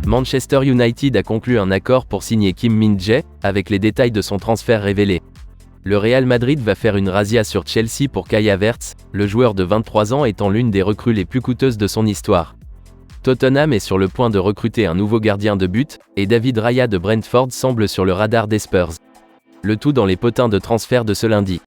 Manchester United a conclu un accord pour signer Kim Min-jae, avec les détails de son transfert révélés. Le Real Madrid va faire une razzia sur Chelsea pour Kai Havertz, le joueur de 23 ans étant l'une des recrues les plus coûteuses de son histoire. Tottenham est sur le point de recruter un nouveau gardien de but, et David Raya de Brentford semble sur le radar des Spurs. Le tout dans les potins de transfert de ce lundi.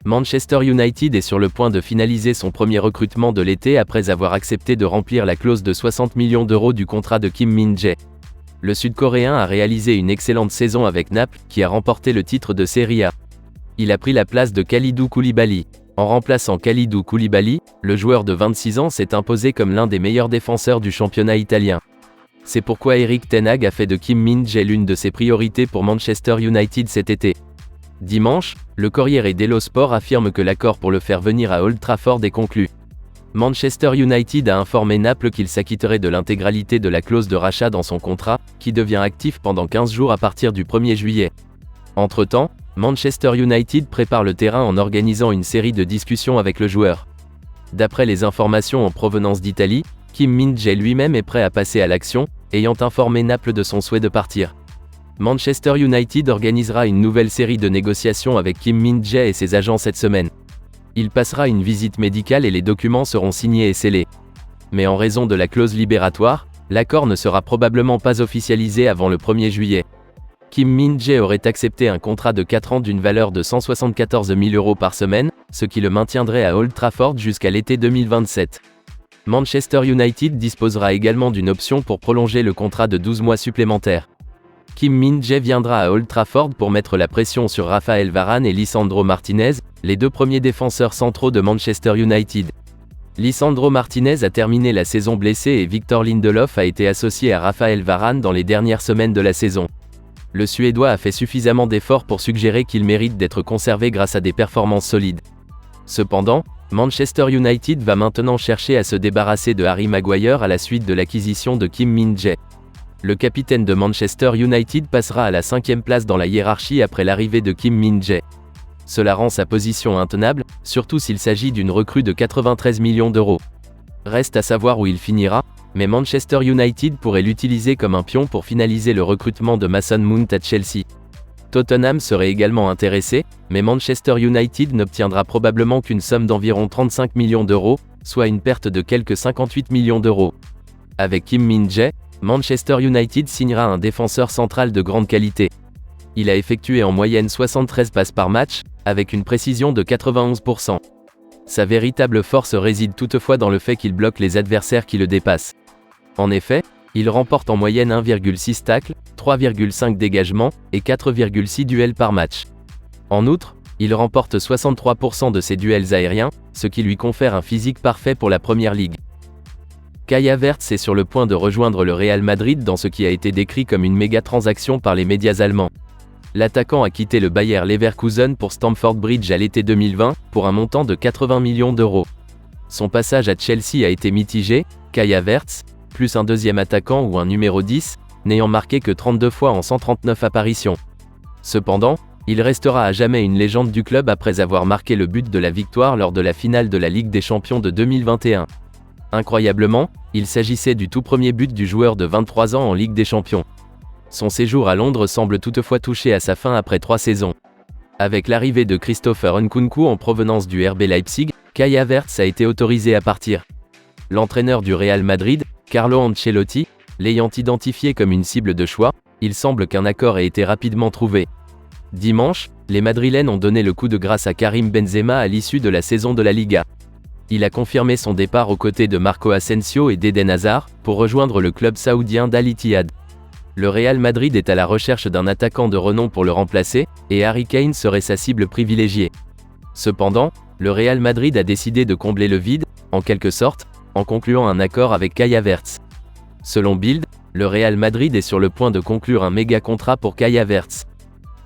Manchester United est sur le point de finaliser son premier recrutement de l'été après avoir accepté de remplir la clause de 60 millions d'euros du contrat de Kim Min-jae. Le Sud-Coréen a réalisé une excellente saison avec Naples, qui a remporté le titre de Serie A. Il a pris la place de Kalidou Koulibaly. En remplaçant Kalidou Koulibaly, le joueur de 26 ans s'est imposé comme l'un des meilleurs défenseurs du championnat italien. C'est pourquoi Erik ten Hag a fait de Kim Min-jae l'une de ses priorités pour Manchester United cet été. Dimanche, le Corriere dello Sport affirme que l'accord pour le faire venir à Old Trafford est conclu. Manchester United a informé Naples qu'il s'acquitterait de l'intégralité de la clause de rachat dans son contrat, qui devient actif pendant 15 jours à partir du 1er juillet. Entre-temps, Manchester United prépare le terrain en organisant une série de discussions avec le joueur. D'après les informations en provenance d'Italie, Kim Min-jae lui-même est prêt à passer à l'action, ayant informé Naples de son souhait de partir. Manchester United organisera une nouvelle série de négociations avec Kim Min-jae et ses agents cette semaine. Il passera une visite médicale et les documents seront signés et scellés. Mais en raison de la clause libératoire, l'accord ne sera probablement pas officialisé avant le 1er juillet. Kim Min-jae aurait accepté un contrat de 4 ans d'une valeur de 174 000 € par semaine, ce qui le maintiendrait à Old Trafford jusqu'à l'été 2027. Manchester United disposera également d'une option pour prolonger le contrat de 12 mois supplémentaires. Kim Min-jae viendra à Old Trafford pour mettre la pression sur Raphaël Varane et Lisandro Martinez, les deux premiers défenseurs centraux de Manchester United. Lisandro Martinez a terminé la saison blessé et Victor Lindelof a été associé à Raphaël Varane dans les dernières semaines de la saison. Le Suédois a fait suffisamment d'efforts pour suggérer qu'il mérite d'être conservé grâce à des performances solides. Cependant, Manchester United va maintenant chercher à se débarrasser de Harry Maguire à la suite de l'acquisition de Kim Min-jae. Le capitaine de Manchester United passera à la 5e place dans la hiérarchie après l'arrivée de Kim Min-jae. Cela rend sa position intenable, surtout s'il s'agit d'une recrue de 93 millions d'euros. Reste à savoir où il finira, mais Manchester United pourrait l'utiliser comme un pion pour finaliser le recrutement de Mason Mount à Chelsea. Tottenham serait également intéressé, mais Manchester United n'obtiendra probablement qu'une somme d'environ 35 millions d'euros, soit une perte de quelques 58 millions d'euros. Avec Kim Min-jae, Manchester United signera un défenseur central de grande qualité. Il a effectué en moyenne 73 passes par match, avec une précision de 91%. Sa véritable force réside toutefois dans le fait qu'il bloque les adversaires qui le dépassent. En effet, il remporte en moyenne 1,6 tacles, 3,5 dégagements, et 4,6 duels par match. En outre, il remporte 63% de ses duels aériens, ce qui lui confère un physique parfait pour la Première Ligue. Kai Havertz est sur le point de rejoindre le Real Madrid dans ce qui a été décrit comme une méga transaction par les médias allemands. L'attaquant a quitté le Bayer Leverkusen pour Stamford Bridge à l'été 2020, pour un montant de 80 millions d'euros. Son passage à Chelsea a été mitigé, Kai Havertz, plus un deuxième attaquant ou un numéro 10, n'ayant marqué que 32 fois en 139 apparitions. Cependant, il restera à jamais une légende du club après avoir marqué le but de la victoire lors de la finale de la Ligue des Champions de 2021. Incroyablement, il s'agissait du tout premier but du joueur de 23 ans en Ligue des Champions. Son séjour à Londres semble toutefois toucher à sa fin après 3 saisons. Avec l'arrivée de Christopher Nkunku en provenance du RB Leipzig, Kai Havertz a été autorisé à partir. L'entraîneur du Real Madrid, Carlo Ancelotti, l'ayant identifié comme une cible de choix, il semble qu'un accord ait été rapidement trouvé. Dimanche, les Madrilènes ont donné le coup de grâce à Karim Benzema à l'issue de la saison de la Liga. Il a confirmé son départ aux côtés de Marco Asensio et d'Eden Hazard, pour rejoindre le club saoudien d'Al Ittihad. Le Real Madrid est à la recherche d'un attaquant de renom pour le remplacer, et Harry Kane serait sa cible privilégiée. Cependant, le Real Madrid a décidé de combler le vide, en quelque sorte, en concluant un accord avec Kai Havertz. Selon Bild, le Real Madrid est sur le point de conclure un méga contrat pour Kai Havertz.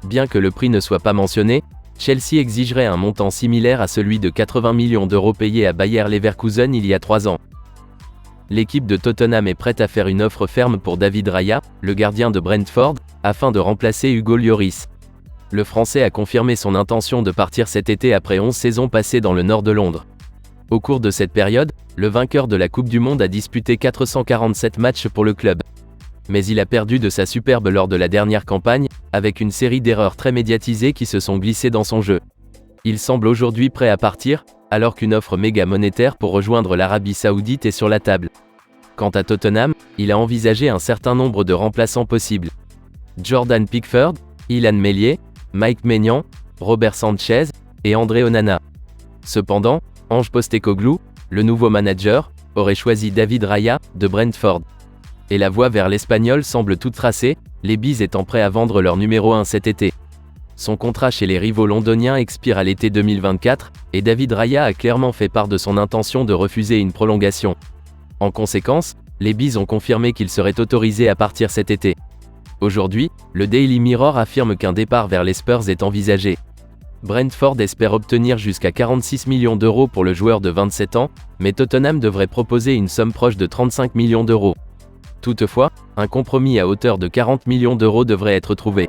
Bien que le prix ne soit pas mentionné, Chelsea exigerait un montant similaire à celui de 80 millions d'euros payés à Bayer Leverkusen il y a 3 ans. L'équipe de Tottenham est prête à faire une offre ferme pour David Raya, le gardien de Brentford, afin de remplacer Hugo Lloris. Le Français a confirmé son intention de partir cet été après 11 saisons passées dans le nord de Londres. Au cours de cette période, le vainqueur de la Coupe du Monde a disputé 447 matchs pour le club. Mais il a perdu de sa superbe lors de la dernière campagne, avec une série d'erreurs très médiatisées qui se sont glissées dans son jeu. Il semble aujourd'hui prêt à partir, alors qu'une offre méga monétaire pour rejoindre l'Arabie Saoudite est sur la table. Quant à Tottenham, il a envisagé un certain nombre de remplaçants possibles. Jordan Pickford, Illan Meslier, Mike Maignan, Robert Sanchez et André Onana. Cependant, Ange Postecoglou, le nouveau manager, aurait choisi David Raya, de Brentford. Et la voie vers l'Espagnol semble toute tracée, les Bees étant prêts à vendre leur numéro 1 cet été. Son contrat chez les rivaux londoniens expire à l'été 2024, et David Raya a clairement fait part de son intention de refuser une prolongation. En conséquence, les Bees ont confirmé qu'ils seraient autorisés à partir cet été. Aujourd'hui, le Daily Mirror affirme qu'un départ vers les Spurs est envisagé. Brentford espère obtenir jusqu'à 46 millions d'euros pour le joueur de 27 ans, mais Tottenham devrait proposer une somme proche de 35 millions d'euros. Toutefois, un compromis à hauteur de 40 millions d'euros devrait être trouvé.